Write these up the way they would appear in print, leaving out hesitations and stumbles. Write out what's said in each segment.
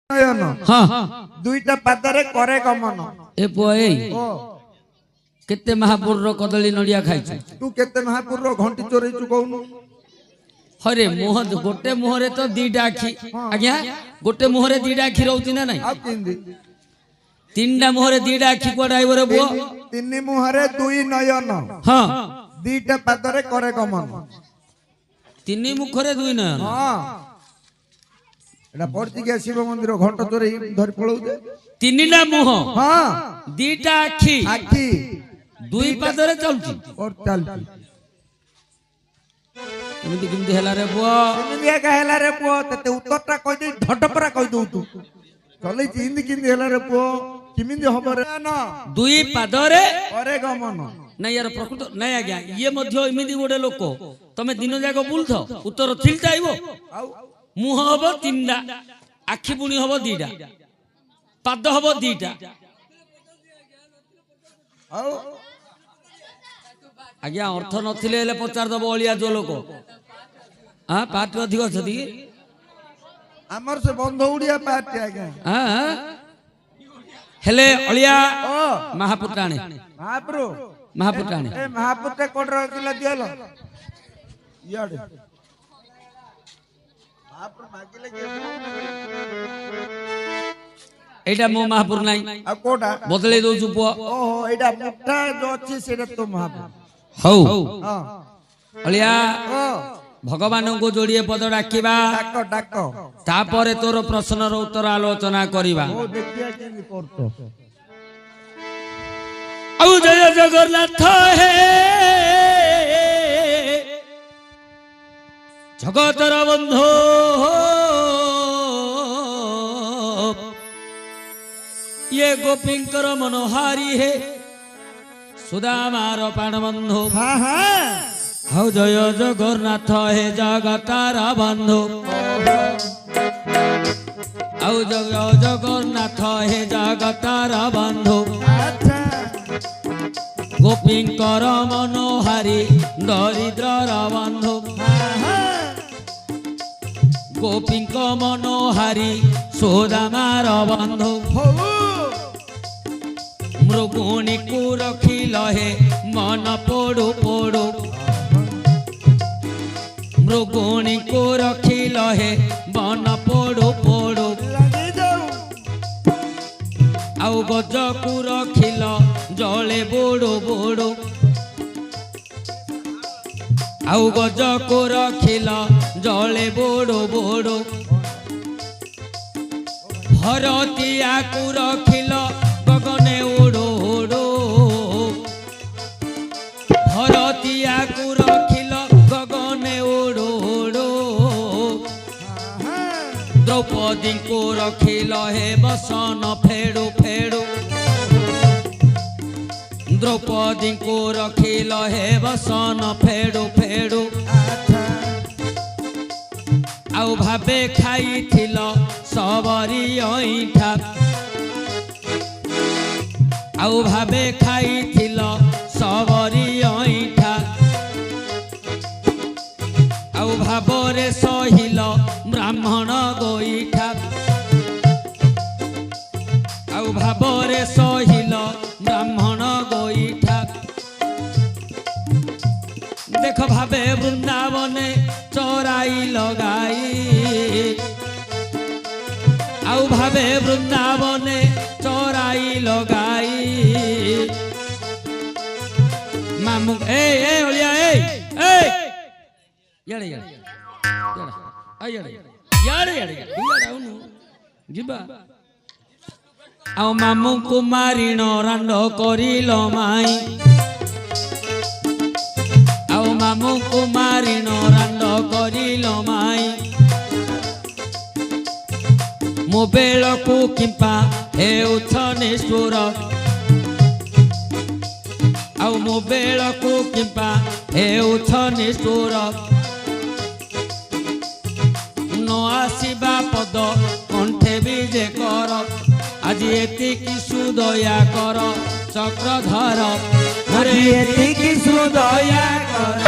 दुईटा पादरे करे गमन ए पुए केते महापुर रो कदली नडिया खाइ तू केते महापुर रो घंटी चोरै छु कहनु हरे मुह गोटे मुहरे तो दीटा आखी आज्ञा गोटे मुहरे दीटा आखी रहउती ना नाही आ किंदी तीनटा मुहरे दीटा आखी को ड्राइवर बुओ तीन मुहरे दुई नयन हां दीटा पादरे करे गमन तीन मुखरे दुई नयन हां एटा पड़ती के शिव मंदिर घंटा चोरै धरि पळौ दे तीनटा मुह हां दीटा आखी आखी दुई पादरे चलती और चलती एमिति किमति हला रे बुआ एमिति का हला रे बुआ तते उत्तरटा कहि दे ढटपरा कहि दउ तू चलै चिंदी किंदी हला रे बुआ किमिंदी हबो रे ना दुई पादरे अरे गमन नहीं यार प्रकृत नहीं आज्ञा ये मध्य एमिति गोटे लोक तमे दिन जाक बुलथ उत्तर थिलता आइबो मुह हबो तीनटा आखि पुणी हबो दीटा पाद हबो दीटा आज्ञा अर्थ नथिले हेले पचार दबो ओलिया जो लोक हां पार्टी अधिक छथि हमर से बंध उड़िया पार्टी आज्ञा हां हेले ओलिया महापुत्राणी महापुर महापुत्राणी ए महापुत्र कोड रखिला दियलो याडे महापुर मागिले के एटा मो महापुर नाही आ कोडा बदले दउ छु पुओ ओहो एटा मुठा जो अछि सेटा तो महापुर हौ हां ओलिया ओ भगवान को जोड़िए पद डाकिबा डाको डाको तापरे तोर प्रश्न रो उत्तर आलोचना करिबा ओ देखिया केनी करतो औ जय जगन्नाथ हे जगतर बंधु ये गोपींकर मनोहारी है सुदामार प्राण बंधु हां हां हौ जय जगन्नाथ हे जगतार बंधु औ जय जगन्नाथ हे जगतार बंधु अच्छा गोपींकर मनोहारी दरिद्रर बंधु गोपींक मनोहारी सुदामार बंधु मृगुणी को रखिल हे मन पोड़ू पोड़ू मृगुणी को रखिल हे मन पोड़ू पोड़ू लगी जाऊ आउ गज को रखिल जले बोड़ो बोड़ो आउ गज को रखिल जले बोड़ो बोड़ो भरतिया को रखिल गगने उड़ो उड़ो भरतिया को रखिल गगने उड़ो उड़ो द्रौपदी को रखिल हे बसन फेड़ो फेड़ो द्रौपदी को रखिल हे बसन फेड़ो फेड़ो आउ भावे खाइथिल सबरी ऐठा आउ भावे खाइथिल सबरी ऐठा आउ भावरे सहिल ब्राह्मण गोईठा आउ भावरे सहिल ब्राह्मण गोईठा देख भावे वृंदावने चोराई लगाई आउ भावे वृंदावने चोराई लगाई मामू ए ओलिया ए याड़े याड़े याड़े याड़े याड़े याड़े आउनु जिबा आउ मामू कुमारीण रांड करिल माई आउ मामू कुमारीण रांड करिल माई मो बेल को किंपा हेउछ निष्ठुर आउ मो बेल को किंपा हेउछ निष्ठुर न आसीबा पद कंठे विजे कर आज एतिकी सुदया कर चक्रधर आज एतिकी सुदया कर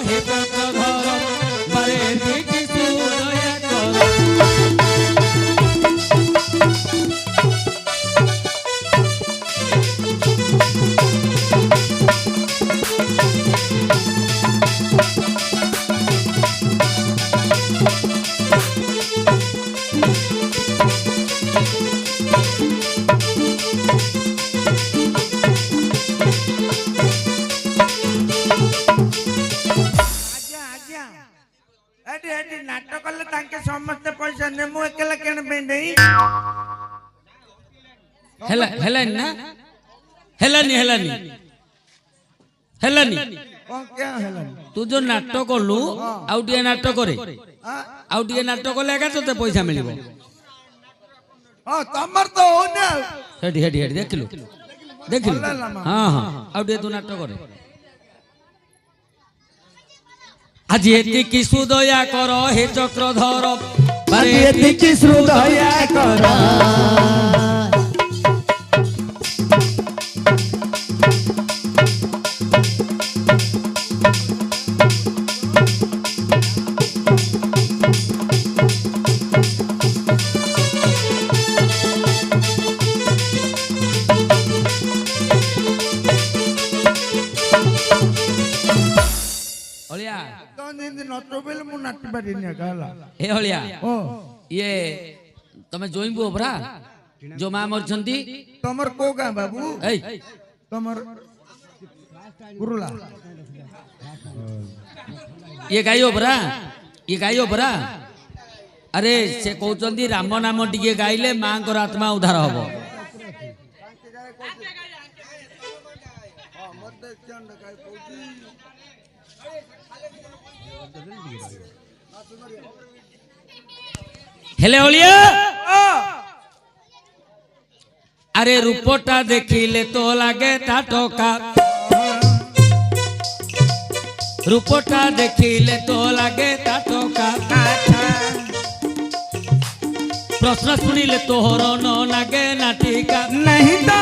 হে চক্রধর বারে কিছু দয়া কর ଆଜ୍ଞା ଆଜ୍ଞା ଏଠି ଏଠି ନାଟ କଲେ ତାଙ୍କେ ସମସ୍ତେ ପଇସା ନେ ମୁଁ ଏକଲା କେଣ ପାଇଁ ଦେଇ ହେଲା ହେଲାନି ନା ହେଲାନି ହେଲାନି ହେଲାନି କଣ କିଆ ହେଲାନି ତୁ ଯୋଉ ନାଟ କଲୁ ଆଉ ଟିକେ ନାଟ କରେ ଆଉ ଟିକେ ନାଟ କଲେ ଏକା ତତେ ପଇସା ମିଳିବ ହଁ ତମର ତ ହଉନି ଆଉ ହେଠି ହେଠି ହେଠି ଦେଖିଲୁ ଦେଖିଲୁ ହଁ ହଁ ଆଉ ଟିକେ ତୁ ନାଟ କରେ আজি এতিকি সুদয়া কর হে চক্রধর আজ এতিকি শ্রুদয়া কর অলিয়া ତ ଯେମିତି ନଚ ବୋଇଲେ ମୁଁ ନାଚି ପାରିନି ଏକା ହେଲା হে অলিয়া ଓ ইয়ে তুমি জইবু পরা जो মা মরছন্তি ତମର କୋଉ ଗାଁ ବାବୁ এই ତମର କୁରୁଲା ଇଏ ଗାଇବ ପରା ଇଏ ଗାଇବ ପରା ଆରେ ସେ କହୁଛନ୍ତି ରାମ ନାମ ଟିକେ ଗାଇଲେ ମାଙ୍କର ଆତ୍ମା ଉଦ୍ଧାର ହବ ହେଲେ ଅଳିଆ আরে রূপটা দেখিলে তো লাগে তা টকা রূপটা দেখিলে তো লাগে তা টকা প্রশ্ন শুনিলে তোহর ন লাগে নাটিকা नहीं तो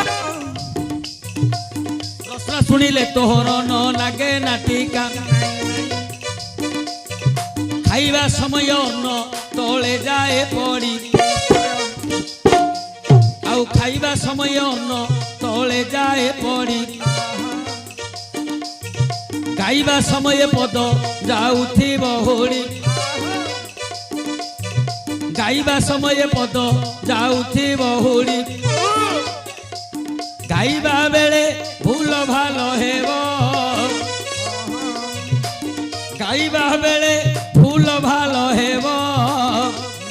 প্রশ্ন শুনিলে তোহর ন লাগে নাটিকা খাইবা সময় ন তলে যায় পড়ি আউ খাইবা সময় ন তলে যায় পড়ি গাইবা সময়ে পদ যাউথিব হোড়ি গাইবা সময়ে পদ যাউথিব হোড়ি গাইবা বেলে ভুল ভালো হেব গাইবা বেলে ভুল ভালো হেব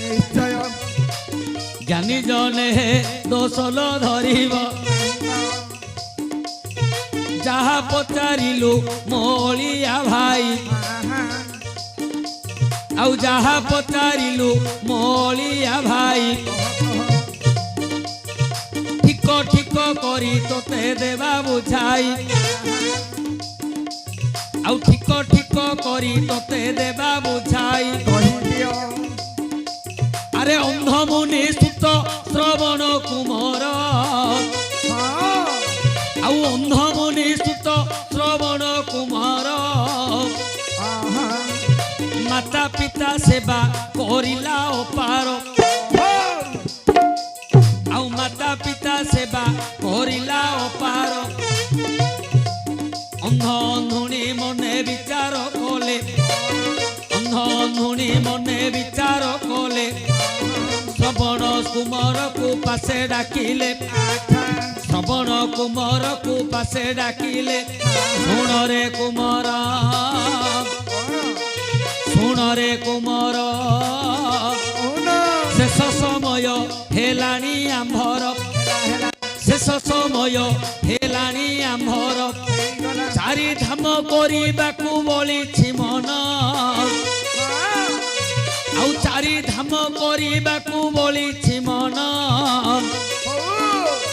निश्चय জ্ঞানী জনে দোষল ধরিব যাহা পচারিলু মোলিয়া ভাই আউ যাহা পচারিলু মোলিয়া ভাই ঠিক ঠিক করি তোতে দেবা বুঝাই আউ ঠিক ঠিক করি তোতে দেবা বুঝাই कहिदियो আরে অন্ধমুনি সুত শ্রবণ কুমার हां আউ অন্ধমুনি সুত শ্রবণ কুমার आहा মাতা পিতা সেবা করিলা অপার আউ মাতা পিতা সেবা করিলা অপার অন্ধ অন্ধুনি মনে বিচার কলে অন্ধ অন্ধুনি মনে বিচার কলে শ্রবণ কুমারকু পাশে ডাকিলে শ্রবণ কুমারকু পাশে ডাকিলে শুণরে কুমার শুণরে কুমার শেষ সময় হেলানি আম্ভর শেষ সময় হেলানি আম্ভর চারি ধাম করিবাকু বলিছি মন আউ চারি ধাম করিবাকু বলিছি মন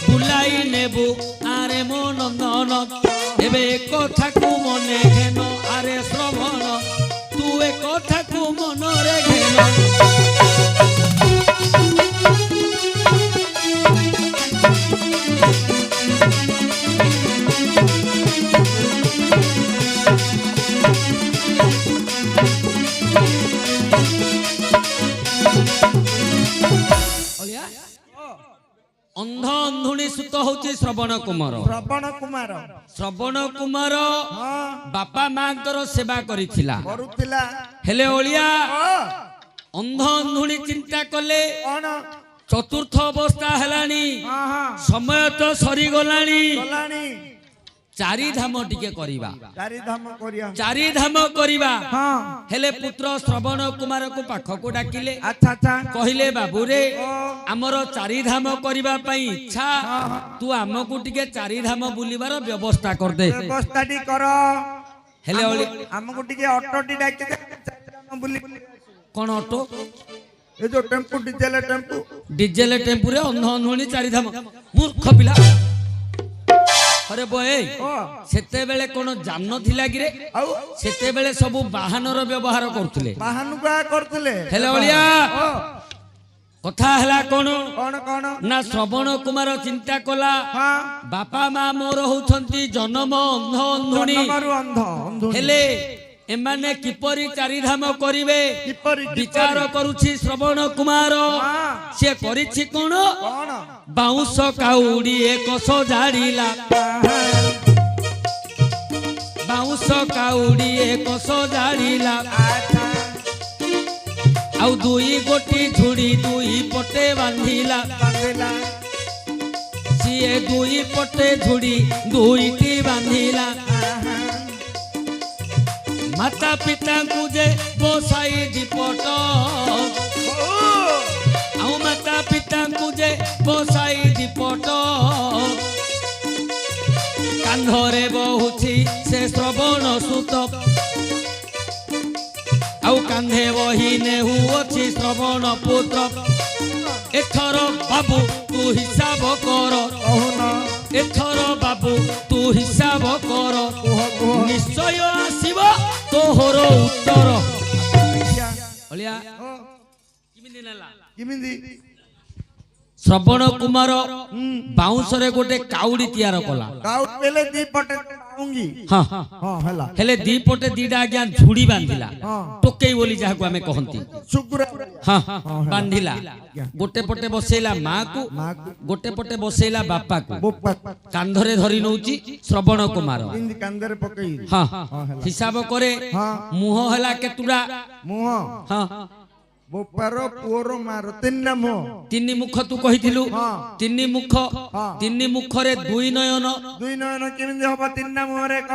বুলাই নেবু আরে মন নন এবে কথাকু মনে ঘেন আরে শ্রবণ তু এ কথাকু মনরে ঘেন ହଉଛି ଶ୍ରବଣ କୁମାର। ଶ୍ରବଣ କୁମାର ଶ୍ରବଣ କୁମାର ହଁ ବାପା ମାଙ୍କର ସେବା କରିଥିଲା। କରୁଥିଲା ହେଲେ ଅଳିଆ ଓ ଅନ୍ଧ ଅନ୍ଧୁଣୀ ଚିନ୍ତା କଲେ କଣ ଚତୁର୍ଥ ଅବସ୍ଥା ହେଲାଣି, ହଁ ହଁ ସମୟ ତ ସରିଗଲାଣି, ଗଲାଣି ଚାରିଧାମ ଟିକେ କରିବା, ଚାରିଧାମ କରିବା ଚାରିଧାମ କରିବା। ହଁ ହେଲେ ପୁତ୍ର ଶ୍ରବଣ କୁମାରକୁ ପାଖକୁ ଡାକିଲେ, ଆଚ୍ଛା ଆଚ୍ଛା କହିଲେ ବାବୁରେ ଓ ଆମର ଚାରିଧାମ କରିବା ପାଇଁ ଇଚ୍ଛା, ତୁ ଆମକୁ ଟିକେ ଚାରିଧାମ ବୁଲିବାର ବ୍ୟବସ୍ଥା କରିଦେ। ବ୍ୟବସ୍ଥାଟି କର। ହେଲେ ଆମକୁ ଟିକେ ଅଟୋଟି ଡାକିଦେ ଚାରିଧାମ ବୁଲି କଣ ଅଟୋ? ଏ ଯୋଉ ଟେମ୍ପୁ ଡିଜେଲ ଟେମ୍ପୁ ଡିଜେଲ ଟେମ୍ପୁରେ ଅନ୍ଧ ଅନ୍ଧୁଣୀ ଚାରିଧାମ? ମୂର୍ଖ ପିଲା। ଅରେ ବଏ ଓ ସେତେବେଳେ କଣ ଯାନ ଥିଲା କିରେ? ଆଉ ସେତେବେଳେ ସବୁ ବାହନର ବ୍ୟବହାର କରୁଥିଲେ। ବାହାନକୁ କରୁଥିଲେ ହେଲେ ଅଳିଆ ଓ କଥା ହେଲା କଣ କଣ କଣ ନା ଶ୍ରବଣ କୁମାର ଚିନ୍ତା କଲା, ହଁ ବାପା ମା ମୋର ହଉଛନ୍ତି ଜନମ ଅନ୍ଧ ଅନ୍ଧୁଣୀ, ଜନ୍ମରୁ ଅନ୍ଧ ଅନ୍ଧୁଣୀ। ହେଲେ ଏମାନେ କିପରି ଚାରିଧାମ କରିବେ କିପରି ବିଚାର କରୁଛି ଶ୍ରବଣ କୁମାର। ହଁ ସେ କରିଛି କଣ? କଣ ବାଉଁଶ କାଉଡି ଏକ ସଜାଡ଼ିଲା, ବାଉଁଶ କାଉଡି ଏକ ସଜାଡ଼ିଲା, ଆଚ୍ଛା ଆଉ ଦୁଇ ଗୋଟି ଝୁଡ଼ି ଦୁଇ ପଟେ ବାନ୍ଧିଲା, ବାନ୍ଧିଲା ସିଏ ଦୁଇ ପଟେ ଝୁଡ଼ି ଦୁଇଟି ବାନ୍ଧିଲା। ମାତା ପିତାଙ୍କୁ ଯେ ବସାଇ ଦିପଟ, ଆଉ ମାତା ପିତାଙ୍କୁ ଯେ ବସାଇ ଦିପଟ, କାନ୍ଧରେ ବହୁଛି ସେ ଶ୍ରବଣ ସୁତ, ଆଉ କାନ୍ଧେ ବହି ନେହୁଅଛି ଶ୍ରବଣ ପୁତ୍ର। ଏଥର ବାବୁ ତୁ ହିସାବ କର, କହୁନ ଏଥର ବାବୁ ତୁ ହିସାବ କର, କୁହ କୁହ ନିଶ୍ଚୟ ଆସିବ ତୋହର ଉତ୍ତର। ଦେଖିଆ। ଅଳିଆ ଓ, କେମିତି ନେଲା? କେମିତି ଶ୍ରବଣ କୁମାର ବାଉଁଶରେ ଗୋଟେ କାଉଡି ତିଆର କଲା। ଗାଉ ବେଲେ ଦି ପଟେ ଟୁଙ୍ଗି ହଁ ହଁ ହେଲା ହେଲେ ଦି ପଟେ ଦିଟା ଆଜ୍ଞା ଝୁଡି ବାନ୍ଧିଲା, ହଁ ଟୋକେଇ ବୋଲି ଯାହାକୁ ଆମେ କହନ୍ତି। ସୁଗୁରା ହଁ ବାନ୍ଧିଲା, ଗୋଟେ ପଟେ ବସେଇଲା ମାକୁ, ମାକୁ ଗୋଟେ ପଟେ ବସେଇଲା ବାପାକୁ, ବୋପା କାନ୍ଧରେ ଧରି ନଉଛି ଶ୍ରବଣ କୁମାର। କେମିତି କାନ୍ଦରେ ପକେଇ ହଁ ହେଲା। ହିସାବ କରେ, ହଁ ମୁହଁ ହେଲା କେତୁଟା? ମୁହଁ ହଁ ବୋପାର ପୁଅର ମାର ତିନିଟା ମୁହଁ ତିନି ମୁଖ ତୁ କହିଥିଲୁ, ହଁ। ତିନି ମୁଖ, ହଁ। ତିନି ମୁଖରେ ଦୁଇ ନୟନ। ଦୁଇ ନୟନ କେମିତି ହବ ତିନିଟା ମୁହଁରେ କ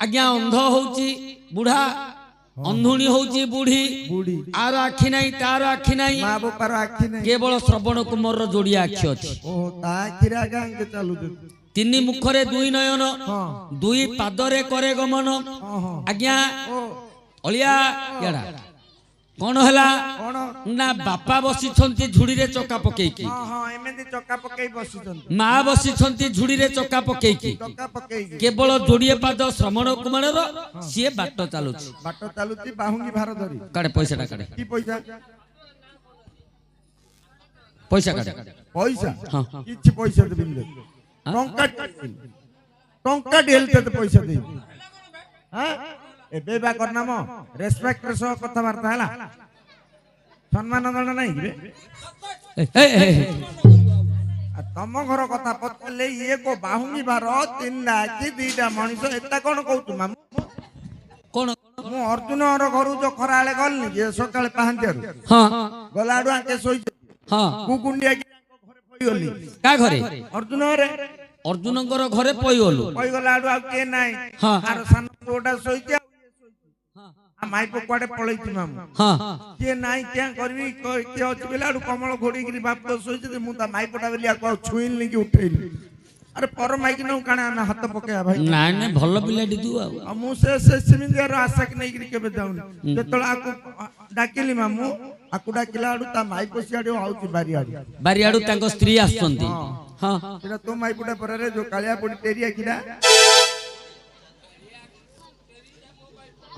ଆଜ୍ଞା ଅନ୍ଧ ହଉଛି ବୁଢା, ଅନ୍ଧୁଣୀ ହଉଛି ବୁଢୀ, ବୁଢୀ ଆର ଆଖି ନାହିଁ ତାର ଆଖି ନାହିଁ, ମା ବୋପାର ଆଖି ନାହିଁ। କେବଳ ଶ୍ରବଣ କୁମାରର ଯୋଡିଆ ଆଖି ଅଛି। ଓ ତା ଆଖିରେ ଆଜ୍ଞା ଆଙ୍କେ ଚାଲୁଛନ୍ତି। ତିନି ମୁଖରେ ଦୁଇ ନୟନ, ହଁ ଦୁଇ ପାଦରେ କରେ ଗମନ। ହଁ ହଁ ଆଜ୍ଞା ଓ ଅଳିଆ ଇଆଡା କଣ ହେଲା କଣ ନା ବାପା ବସିଛନ୍ତି ଝୁଡିରେ ଚକା ପକେଇକି, ହଁ ହଁ ଏମିତି ଚକା ପକେଇ ବସିଛନ୍ତି। ମା ବସିଛନ୍ତି ଝୁଡିରେ ଚକା ପକେଇକି, ଚକା ପକେଇକି କେବଳ ଯୋଡିଏ ପାଦ ଶ୍ରବଣ କୁମାରର, ସିଏ ବାଟ ଚାଲୁଛି। ବାଟ ଚାଲୁଛି ବାହୁଙ୍ଗି ଭାର ଧରି। କାଢେ ପଇସାଟା କାଢେ, କି ପଇସା ପଇସା କାଢେ। ପଇସା ହଁ କିଛି ପଇସା ଦେବିନି ତତେ। ଟଙ୍କା ଟଙ୍କା ହେଲେ ତତେ ପଇସା ଦେବି। ହାଁ ଏବେ ବା କରନାମ ରେସପେକ୍ଟର ସହ କଥାବାର୍ତ୍ତା ହେଲା, ସମ୍ମାନ ଦଣ୍ଡ ନାହିଁ କିରେ। ଆଉ ତମ ଘର କଥା ପଚାରିଲେ ଇଏ କୋ ବାହୁଙ୍ଗି ଭାର ତିନିଟା କି ଦିଟା ମଣିଷ ଏଟା କଣ କହୁଛୁ ମାମୁ? କଣ? ମୁଁ ଅର୍ଜୁନର ଘରୁ ଯୋଉ ଖରାବେଳେ ଗଲିନି କି ସକାଳେ ପାହାନ୍ତିଆରୁ ହଁ ଗଲା ଆଡୁ ଆଙ୍କେ ଶୋଇଛି ହଁ କୁକୁଣ୍ଡିଆ ଘରେ ପଇଗଲି। କା ଘରେ? ଅର୍ଜୁନ ଘରେ ଅର୍ଜୁନଙ୍କର ଘରେ ପଇଗଲୁ। ପଇଗଲା ଆଡୁ ଆଉ କିଏ ନାହିଁ। ହଁ ଆର ସାନ ପୁଅଟା ଶୋଇଛି, ମାଇପ କୁଆଡେ ପଳେଇଛି ମାମୁ। ହଁ କିଏ ନାହିଁ କିଏ କରିବି କିଏ ଅଛି ବୋଲେ ଆଡୁ କମଳ ଘୋଡେଇକିରି ବାପ ଶୋଇଛି। ମୁଁ ତା ମାଇପଟା ବୋଲି ଆକୁ ଆଉ ଛୁଇଁଲିନି କି ଉଠେଇଲି। ଆରେ ପର ମାଇକି ନଉ କାଣା ଆମେ ହାତ ପକେଇବା ଭାଇ। ନାଇଁ ନାଇଁ ଭଲ ପିଲାଟି ତୁ ଆଉ। ଆଉ ମୁଁ ସେ ସେମିତିଆର ଆଶାକି ନେଇକିରି କେବେ ଯାଉନି। ଯେତେବେଳେ ଆକୁ ଡାକିଲି ମାମୁ, ଆକୁ ଡାକିଲା ଆଡୁ ତା ମାଇପ ସିଆଡୁ ଆଉଛି ବାରିଆଡୁ। ବାରିଆଡୁ ତାଙ୍କ ସ୍ତ୍ରୀ ଆସୁଛନ୍ତି। ହଁ ସେଟା ତୋ ମାଇପଟା ପରରେ ଯୋଉ କାଳିଆ ପଡି ଟେରିଆ କିରା।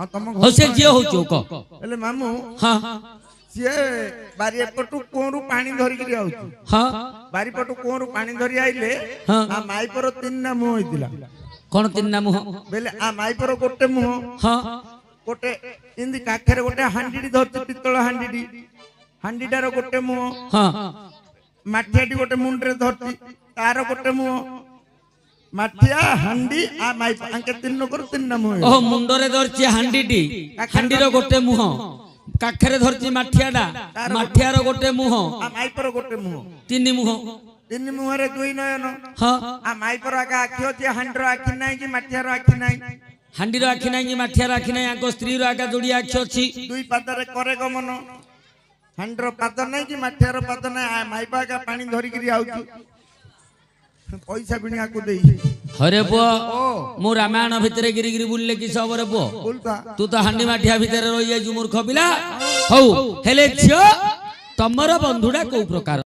ଆଉ ତମ ହଉ ସେ ଯିଏ ହଉଛୁ କହ। ହେଲେ ମାମୁ ହଁ ସିଏ ବାରିପଟୁ କୂଅରୁ ପାଣି ଧରିକିରି ଆଉଛି। ହଁ ବାରିପଟୁ କୂଅରୁ ପାଣି ଧରି ଆଇଲେ ହଁ। ଆ ମାଇପର ତିନିଟା ମୁହଁ ହେଇଥିଲା। କଣ ତିନିଟା ମୁହଁ? ବେଲେ ଆ ମାଇପର ଗୋଟେ ମୁହଁ, ହଁ ଗୋଟେ ଏମିତି କାଖରେ ଗୋଟେ ହାଣ୍ଡିଟି ଧରିଛି, ପିତ୍ତଳ ହାଣ୍ଡିଟି। ହାଣ୍ଡିଟାର ଗୋଟେ ମୁହଁ, ହଁ ମାଠିଆଟି ଗୋଟେ ମୁଣ୍ଡରେ ଧରଛି ତାର ଗୋଟେ ମୁହଁ ମାଠିଆ ହାଣ୍ଡି ଆ ମାଇପ ଆଙ୍କେ ତିନି ଲୋକର ତିନିଟା ମୁହଁ ଓହୋ ମୁଣ୍ଡରେ ଧରିଛି ହାଣ୍ଡିଟି ହାଣ୍ଡିର ଗୋଟେ ମୁହଁ କାଖରେ ଧରିଛି ମାଠିଆଟା ମାଠିଆର ଗୋଟେ ମୁହଁ ଆ ମାଇପର ଗୋଟେ ମୁହଁ ତିନି ମୁହଁ ତିନି ମୁହଁରେ ଦୁଇ ନୟନ ହଁ ଆ ମାଇପର ଆଗ ଆଖି ଅଛି ହାଣ୍ଡିର ଆଖି ନାହିଁ କି ମାଠିଆର ଆଖି ନାହିଁ ହାଣ୍ଡିର ଆଖି ନାହିଁ କି ମାଠିଆର ଆଖି ନାହିଁ ଆଙ୍କ ସ୍ତ୍ରୀର ଆଗ ଯୋଡ଼ିଏ ଆଖି ଅଛି ଦୁଇ ପାଦରେ କରେ ଗମନ ହାଣ୍ଡିର ପାଦ ନାହିଁ କି ମାଠିଆର ପାଦ ନାହିଁ ଆ ମାଇପ ଆଗ ପାଣି ଧରିକିରି ଆଉଛୁ ପଇସା ବିଣିଆକୁ ଦେଇ ହରେ ପୁଅ ମୁଁ ରାମାୟଣ ଭିତରେ ଗିରିଗିରି ବୁଲିଲେ କିସ ହବରେ ପୁଅ ବୁଲତା ତୁ ତ ହାଣ୍ଡି ମାଠିଆ ଭିତରେ ରହିଯାଇଛୁ ମୂର୍ଖ ପିଲା ହଉ ହେଲେ ଝିଅ ତମର ବନ୍ଧୁଟା କୋଉ ପ୍ରକାର